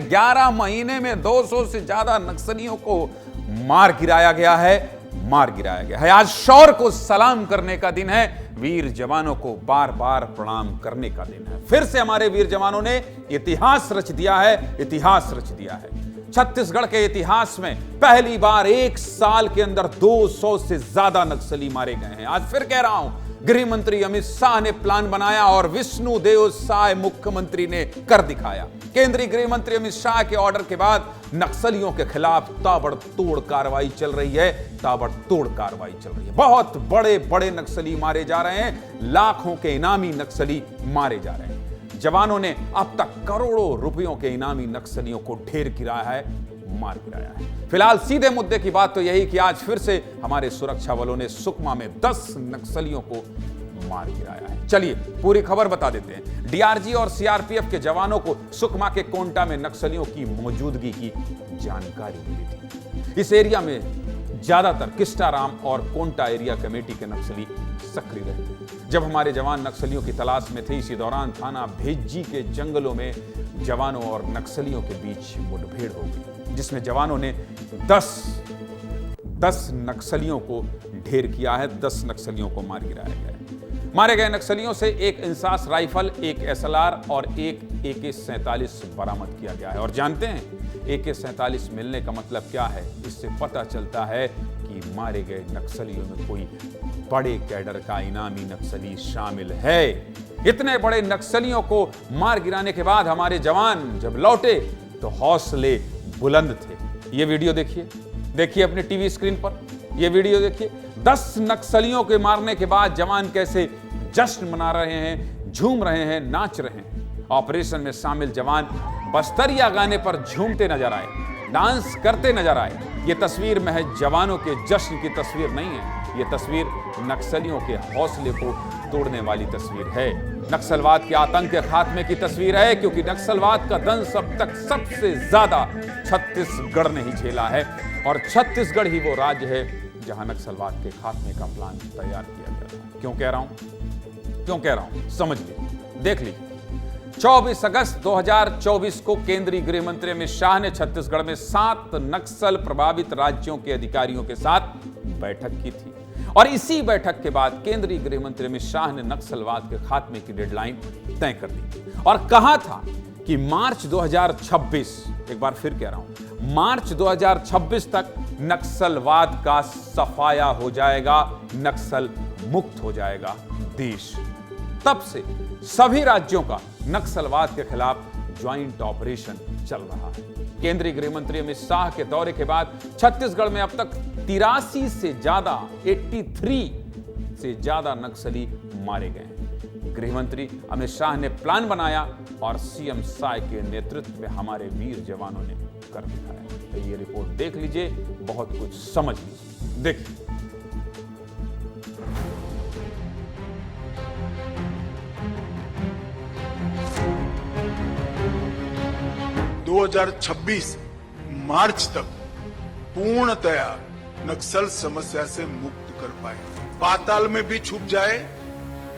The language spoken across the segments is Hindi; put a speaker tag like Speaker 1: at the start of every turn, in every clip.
Speaker 1: 11 महीने में 200 से ज्यादा नक्सलियों को मार गिराया गया है। आज शौर्य को सलाम करने का दिन है, वीर जवानों को बार बार प्रणाम करने का दिन है। फिर से हमारे वीर जवानों ने इतिहास रच दिया है। छत्तीसगढ़ के इतिहास में पहली बार एक साल के अंदर 200 से ज्यादा नक्सली मारे गए हैं। आज फिर कह रहा हूं, गृह मंत्री अमित शाह ने प्लान बनाया और विष्णुदेव साय मुख्यमंत्री ने कर दिखाया। केंद्रीय गृह मंत्री अमित शाह के ऑर्डर के बाद नक्सलियों के खिलाफ ताबड़तोड़ कार्रवाई चल रही है। बहुत बड़े बड़े नक्सली मारे जा रहे हैं, लाखों के इनामी नक्सली मारे जा रहे हैं। जवानों ने अब तक करोड़ों रुपयों के इनामी नक्सलियों को ढेर गिराया है, मार गिराया है। फिलहाल सीधे मुद्दे की बात तो यही कि आज फिर से हमारे सुरक्षा बलों ने सुकमा में 10 नक्सलियों को मार गिराया है। चलिए पूरी खबर बता देते हैं। डीआरजी और सीआरपीएफ के जवानों को सुकमा के कोंटा में नक्सलियों की मौजूदगी की जानकारी मिली थी। इस एरिया में ज्यादातर किस्टाराम और कोंटा एरिया कमेटी के नक्सली सक्रिय रहते हैं। जब हमारे जवान नक्सलियों की तलाश में थे, इसी दौरान थाना भेज्जी के जंगलों में जवानों और नक्सलियों के बीच मुठभेड़ हो गई, जिसमें जवानों ने 10 नक्सलियों को ढेर किया है, 10 नक्सलियों को मार गिराया गया है। मारे गए नक्सलियों से एक इंसास राइफल, एक एसएलआर और एक AK-47 बरामद किया गया है। और जानते हैं AK-47 मिलने का मतलब क्या है? इससे पता चलता है कि मारे गए नक्सलियों में कोई बड़े कैडर का इनामी नक्सली शामिल है। इतने बड़े नक्सलियों को मार गिराने के बाद हमारे जवान जब लौटे तो हौसले बुलंद थे। ये वीडियो देखिए अपने टीवी स्क्रीन पर, ये वीडियो देखिए। 10 नक्सलियों के मारने के बाद जवान कैसे जश्न मना रहे हैं, झूम रहे हैं, नाच रहे हैं। ऑपरेशन में शामिल जवान बस्तरिया गाने पर झूमते नजर आए, डांस करते नजर आए। ये तस्वीर महज जवानों के जश्न की तस्वीर नहीं है, ये तस्वीर नक्सलियों के हौसले को तोड़ने वाली तस्वीर है। नक्सलवाद के आतंक के खात्मे की तस्वीर है, क्योंकि नक्सलवाद का दंश अब तक सबसे ज्यादा छत्तीसगढ़ ने ही झेला है। और छत्तीसगढ़ ही वो राज्य है जहां नक्सलवाद के खात्मे का प्लान तैयार किया गया था। क्यों कह रहा हूं समझ लीजिए, देख लीजिए। 24 अगस्त 2024 को केंद्रीय गृह मंत्री अमित शाह ने छत्तीसगढ़ में 7 नक्सल प्रभावित राज्यों के अधिकारियों के साथ बैठक की थी। और इसी बैठक के बाद केंद्रीय गृह मंत्री अमित शाह ने नक्सलवाद के खात्मे की डेडलाइन तय कर दी और कहा था कि मार्च 2026, एक बार फिर कह रहा हूं, मार्च 2026 तक नक्सलवाद का सफाया हो जाएगा, नक्सल मुक्त हो जाएगा देश। तब से सभी राज्यों का नक्सलवाद के खिलाफ ज्वाइंट ऑपरेशन चल रहा है। केंद्रीय गृह मंत्री अमित शाह के दौरे के बाद छत्तीसगढ़ में अब तक 83 से ज्यादा 83 से ज्यादा नक्सली मारे गए हैं। गृह मंत्री अमित शाह ने प्लान बनाया और सीएम साय के नेतृत्व में हमारे वीर जवानों ने कर दिखाया। तो ये रिपोर्ट देख लीजिए, बहुत कुछ समझ लीजिए। देखिए
Speaker 2: 2026 मार्च तक पूर्णतया नक्सल समस्या से मुक्त कर पाए। पाताल में भी छुप जाए,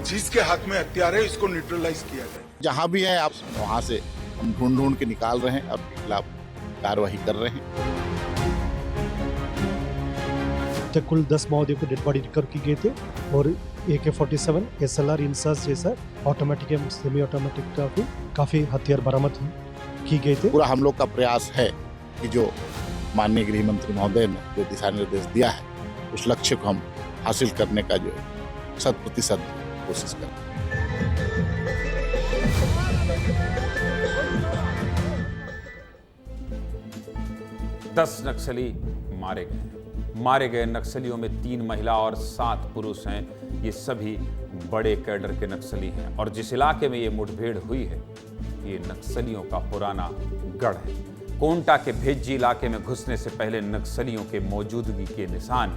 Speaker 2: जिसके हाथ में हथियार है इसको न्यूट्रलाइज किया जाए।
Speaker 3: जहां भी है आप वहां से हम ढूंढ के निकाल रहे हैं, अब खिलाफ कार्रवाई कर रहे हैं।
Speaker 4: तक कुल 10 माओवादियों को डेड बॉडी रिकवर की गई थे और AK-47 SLR इंसास जैसा ऑटोमेटिक एवं सेमी ऑटोमेटिक काफी हथियार बरामद की गई थे।
Speaker 3: पूरा हम लोग का प्रयास है कि जो माननीय गृह मंत्री महोदय ने जो दिशा निर्देश दिया है, उस लक्ष्य को हम हासिल करने का जो 100% कोशिश करें।
Speaker 1: दस नक्सली मारे गए नक्सलियों में 3 महिला और 7 पुरुष हैं। ये सभी बड़े कैडर के नक्सली हैं और जिस इलाके में ये मुठभेड़ हुई है, ये नक्सलियों का पुराना गढ़ है। कोंटा के भेज्जी इलाके में घुसने से पहले नक्सलियों के मौजूदगी के निशान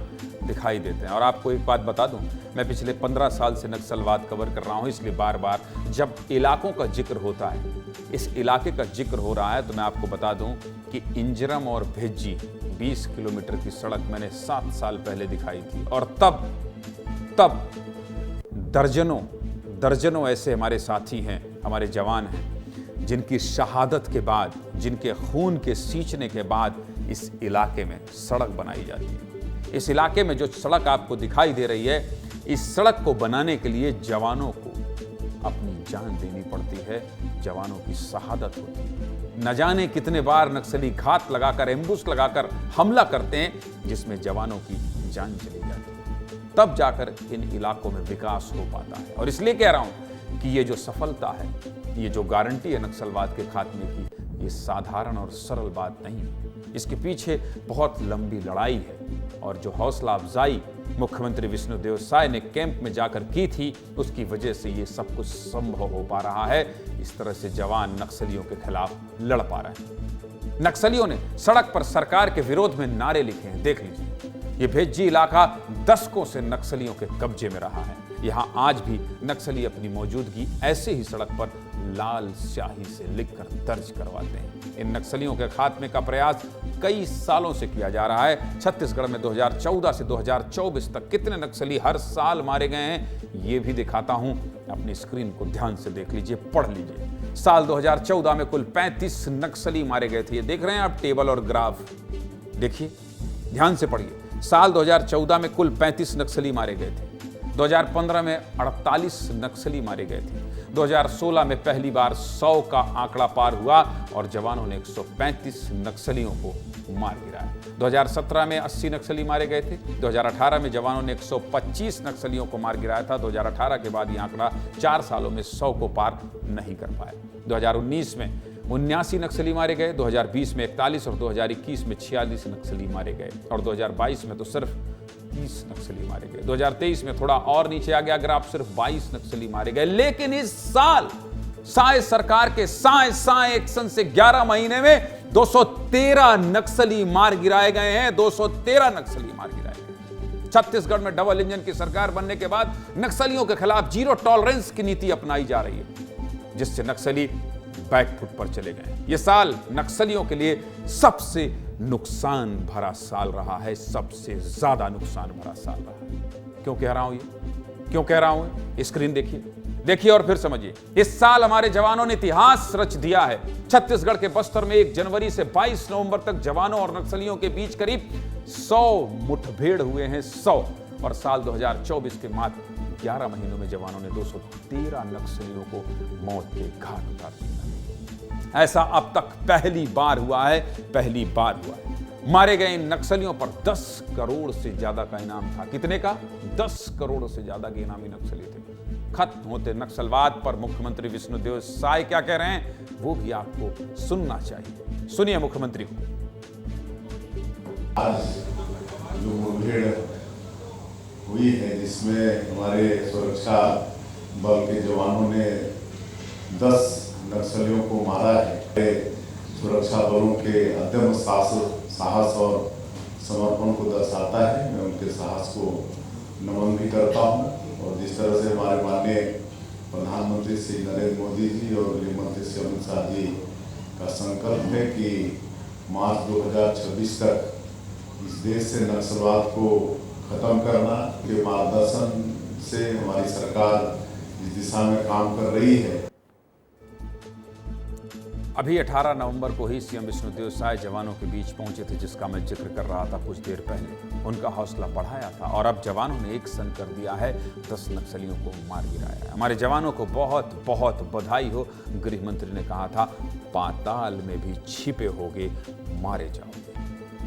Speaker 1: दिखाई देते हैं। और आपको एक बात बता दूं, मैं पिछले 15 साल से नक्सलवाद कवर कर रहा हूं, इसलिए बार बार जब इलाकों का जिक्र होता है, इस इलाके का जिक्र हो रहा है, तो मैं आपको बता दूं कि इंजरम और भेज्जी 20 किलोमीटर की सड़क मैंने 7 साल पहले दिखाई थी। और तब दर्जनों ऐसे हमारे साथी हैं, हमारे जवान हैं, जिनकी शहादत के बाद, जिनके खून के सींचने के बाद इस इलाके में सड़क बनाई जाती है। इस इलाके में जो सड़क आपको दिखाई दे रही है, इस सड़क को बनाने के लिए जवानों को अपनी जान देनी पड़ती है, जवानों की शहादत होती है। न जाने कितने बार नक्सली घात लगाकर, एम्बुश लगाकर हमला करते हैं, जिसमें जवानों की जान चली जाती है। तब जाकर इन इलाकों में विकास हो पाता है। और इसलिए कह रहा हूं कि ये जो सफलता है, ये जो गारंटी है नक्सलवाद के खात्मे की, ये साधारण और सरल बात नहीं है। इसके पीछे बहुत लंबी लड़ाई है। और जो हौसला अफजाई मुख्यमंत्री विष्णुदेव साय ने कैंप में जाकर की थी, उसकी वजह से ये सब कुछ संभव हो पा रहा है। इस तरह से जवान नक्सलियों के खिलाफ लड़ पा रहे हैं। नक्सलियों ने सड़क पर सरकार के विरोध में नारे लिखे हैं, देख लीजिए। ये भेज्जी इलाका दशकों से नक्सलियों के कब्जे में रहा है। यहां आज भी नक्सली अपनी मौजूदगी ऐसे ही सड़क पर लाल स्याही से लिखकर दर्ज करवाते हैं। इन नक्सलियों के खात्मे का प्रयास कई सालों से किया जा रहा है। छत्तीसगढ़ में 2014 से 2024 तक कितने नक्सली हर साल मारे गए हैं, ये भी दिखाता हूं। अपनी स्क्रीन को ध्यान से देख लीजिए, पढ़ लीजिए। साल 2014 में कुल 35 नक्सली मारे गए थे। ये देख रहे हैं आप टेबल और ग्राफ, देखिए, ध्यान से पढ़िए। साल 2014 में कुल 35 नक्सली मारे गए थे। 2015 में 48 नक्सली मारे गए थे। 2016 में पहली बार 100 का आंकड़ा पार हुआ और जवानों ने 135 नक्सलियों को मार गिराया। 2017 में 80 नक्सली मारे गए थे। 2018 में जवानों ने 125 नक्सलियों को मार गिराया था। 2018 के बाद ये आंकड़ा 4 सालों में 100 को पार नहीं कर पाया। 2019 में 79 नक्सली मारे गए, 2020 में 41 और 2021 में 46 नक्सली मारे गए और 2022 में तो सिर्फ 30 नक्सली मारे गए। 2023 में थोड़ा और नीचे आ गया ग्राफ, सिर्फ 22 नक्सली मारे गए। लेकिन इस साल साय सरकार के साय एक्शन से 11 महीने में 213 नक्सली मार गिराए गए हैं। 213 नक्सली मार गिराए गए। छत्तीसगढ़ में डबल इंजन की सरकार बनने के बाद नक्सलियों के खिलाफ जीरो टॉलरेंस की नीति अपनाई जा रही है, जिससे नक्सली बैकफुट पर चले गए। यह साल नक्सलियों के लिए सबसे नुकसान भरा साल रहा है, सबसे ज्यादा नुकसान भरा साल रहा है। क्यों कह रहा हूं ये? क्यों कह रहा हूं? स्क्रीन देखिए और फिर समझिए। इस साल हमारे जवानों ने इतिहास रच दिया है। छत्तीसगढ़ के बस्तर में 1 जनवरी से 22 नवंबर तक जवानों और नक्सलियों के बीच करीब 100 मुठभेड़ हुए हैं, 100। और साल 2024 के मात्र 11 महीनों में जवानों ने 213 नक्सलियों को मौत के घाट उतार दिया। ऐसा अब तक पहली बार हुआ है, पहली बार हुआ है। मारे गए इन नक्सलियों पर 10 करोड़ से ज्यादा का इनाम था। कितने का? 10 करोड़ से ज्यादा के इनामी नक्सली थे। खत्म होते नक्सलवाद पर मुख्यमंत्री विष्णुदेव साय क्या कह रहे हैं, वो भी आपको सुनना चाहिए। सुनिए मुख्यमंत्री को।
Speaker 5: आज जो मुठभेड़ हुई है, जिसमें हमारे सुरक्षा बल के जवानों ने 10 नक्सलियों को मारा है, सुरक्षा बलों के अदम्य साहस और समर्पण को दर्शाता है। मैं उनके साहस को नमन भी करता हूं। और जिस तरह से हमारे माननीय प्रधानमंत्री श्री नरेंद्र मोदी जी और गृह मंत्री श्री अमित शाह जी का संकल्प है कि मार्च 2026 तक इस देश से नक्सलवाद को खत्म करना के मार्गदर्शन से हमारी सरकार इस दिशा में काम कर रही है।
Speaker 1: अभी 18 नवंबर को ही सीएम विष्णुदेव साय जवानों के बीच पहुंचे थे, जिसका मैं जिक्र कर रहा था कुछ देर पहले। उनका हौसला बढ़ाया था और अब जवानों ने एक संग कर दिया है, 10 नक्सलियों को मार गिराया है। हमारे जवानों को बहुत बहुत बधाई हो। गृह मंत्री ने कहा था, पाताल में भी छिपे होगे, मारे जाओगे।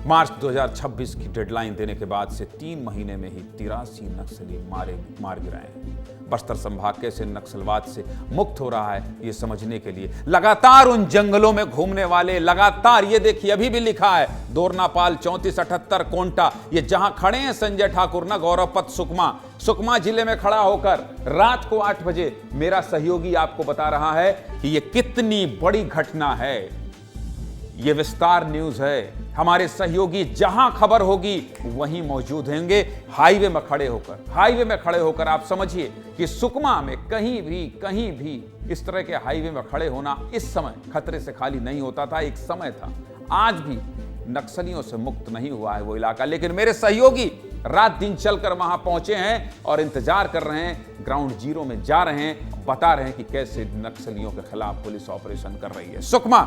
Speaker 1: मार्च 2026 की डेडलाइन देने के बाद से 3 महीने में ही 83 नक्सली मार गिराए हैं। बस्तर संभाग कैसे नक्सलवाद से मुक्त हो रहा है, ये समझने के लिए लगातार उन जंगलों में घूमने वाले, लगातार ये देखिए अभी भी लिखा है दोरनापाल 3478 कोंटा, ये जहां खड़े हैं संजय ठाकुर ना, गौरव पथ सुकमा जिले में खड़ा होकर रात को 8 बजे मेरा सहयोगी आपको बता रहा है कि ये कितनी बड़ी घटना है। ये विस्तार न्यूज है। हमारे सहयोगी जहां खबर होगी वहीं मौजूद होंगे, हाईवे में खड़े होकर आप समझिए कि सुकमा में कहीं भी इस तरह के हाईवे में खड़े होना इस समय खतरे से खाली नहीं होता था। एक समय था, आज भी नक्सलियों से मुक्त नहीं हुआ है वो इलाका, लेकिन मेरे सहयोगी रात दिन चलकर वहां पहुंचे हैं और इंतजार कर रहे हैं, ग्राउंड जीरो में जा रहे हैं बता रहे हैं कि कैसे नक्सलियों के खिलाफ पुलिस ऑपरेशन कर रही है। सुकमा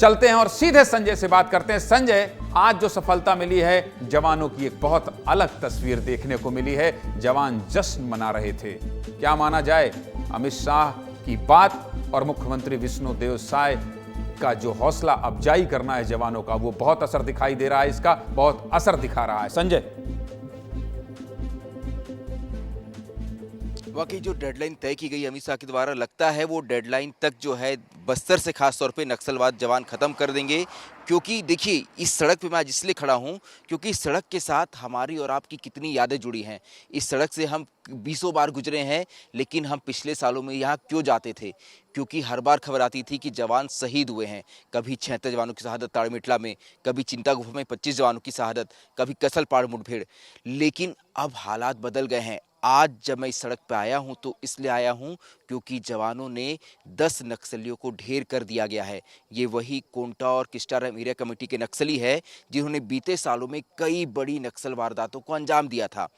Speaker 1: चलते हैं और सीधे संजय से बात करते हैं। संजय, आज जो सफलता मिली है, जवानों की एक बहुत अलग तस्वीर देखने को मिली है। जवान जश्न मना रहे थे। क्या माना जाए, अमित शाह की बात और मुख्यमंत्री विष्णुदेव साय का जो हौसला अफजाई करना है जवानों का, वो बहुत असर दिखाई दे रहा है, इसका बहुत असर दिखा रहा है। संजय,
Speaker 6: वाकई जो डेडलाइन तय की गई अमित शाह के द्वारा, लगता है वो डेडलाइन तक जो है बस्तर से खास तौर पे नक्सलवाद जवान खत्म कर देंगे। क्योंकि देखिए, इस सड़क पे मैं आज इसलिए खड़ा हूँ क्योंकि इस सड़क के साथ हमारी और आपकी कितनी यादें जुड़ी हैं। इस सड़क से हम 20 बार गुजरे हैं, लेकिन हम पिछले सालों में यहाँ क्यों जाते थे? क्योंकि हर बार खबर आती थी कि जवान शहीद हुए हैं। कभी 76 जवानों की शहादत ताड़मेटला में, कभी चिंता गुफा में 25 जवानों की शहादत, कभी कसलपाड़ मुठभेड़। लेकिन अब हालात बदल गए हैं। आज जब मैं इस सड़क पर आया हूं तो इसलिए आया हूं क्योंकि जवानों ने 10 नक्सलियों को ढेर कर दिया गया है। ये वही कोंटा और किस्टाराम एरिया कमेटी के नक्सली है जिन्होंने बीते सालों में कई बड़ी नक्सल वारदातों को अंजाम दिया था।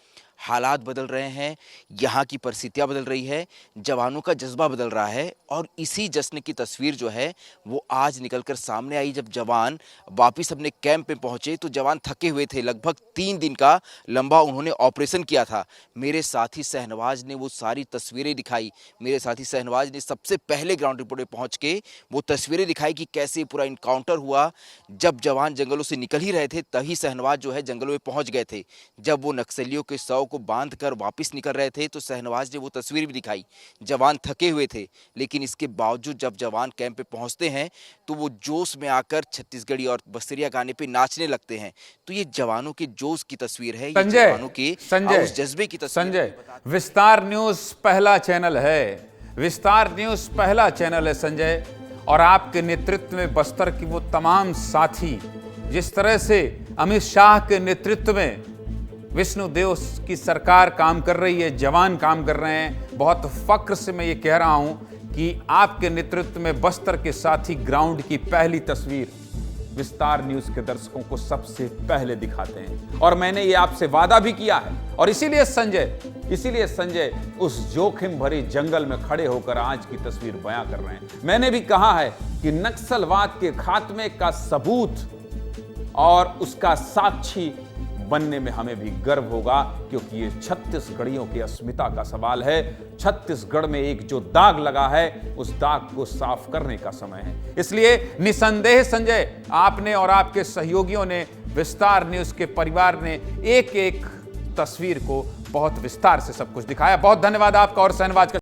Speaker 6: हालात बदल रहे हैं, यहाँ की परिस्थितियाँ बदल रही है, जवानों का जज्बा बदल रहा है और इसी जश्न की तस्वीर जो है वो आज निकलकर सामने आई। जब जवान वापस अपने कैंप में पहुँचे तो जवान थके हुए थे। लगभग 3 दिन का लंबा उन्होंने ऑपरेशन किया था। मेरे साथी शहनवाज ने वो सारी तस्वीरें दिखाई। मेरे साथी शहनवाज ने सबसे पहले ग्राउंड रिपोर्ट में पहुँच के वो तस्वीरें दिखाई कि कैसे पूरा इनकाउंटर हुआ। जब जवान जंगलों से निकल ही रहे थे तभी शहनवाज जो है जंगलों में पहुँच गए थे। जब वो नक्सलियों के शव को बांध कर वापस निकल रहे थे तो शहनवाज ने वो तस्वीर भी दिखाई। जवान थके हुए थे, लेकिन इसके बावजूद जब जवान कैंप पे पहुंचते हैं तो वो जोश में आकर छत्तीसगढ़ी और बस्तरिया गाने पे नाचने लगते हैं। तो ये जवानों के जोश की तस्वीर है, ये जवानों के उस जज्बे की तस्वीर।
Speaker 1: संजय, विस्तार न्यूज पहला चैनल है, विस्तार न्यूज पहला चैनल है संजय, और आपके नेतृत्व में बस्तर की वो तमाम साथी, जिस तरह से अमित शाह के नेतृत्व में विष्णुदेव की सरकार काम कर रही है, जवान काम कर रहे हैं, बहुत फक्र से मैं ये कह रहा हूं कि आपके नेतृत्व में बस्तर के साथी ग्राउंड की पहली तस्वीर विस्तार न्यूज के दर्शकों को सबसे पहले दिखाते हैं। और मैंने ये आपसे वादा भी किया है, और इसीलिए संजय उस जोखिम भरी जंगल में खड़े होकर आज की तस्वीर बयां कर रहे हैं। मैंने भी कहा है कि नक्सलवाद के खात्मे का सबूत और उसका साक्षी बनने में हमें भी गर्व होगा, क्योंकि ये छत्तीसगढ़ियों की अस्मिता का सवाल है। छत्तीसगढ़ में एक जो दाग लगा है, उस दाग को साफ करने का समय है। इसलिए निसंदेह संजय, आपने और आपके सहयोगियों ने, विस्तार न्यूज के परिवार ने एक एक तस्वीर को बहुत विस्तार से सब कुछ दिखाया। बहुत धन्यवाद आपका और शहनवाज का।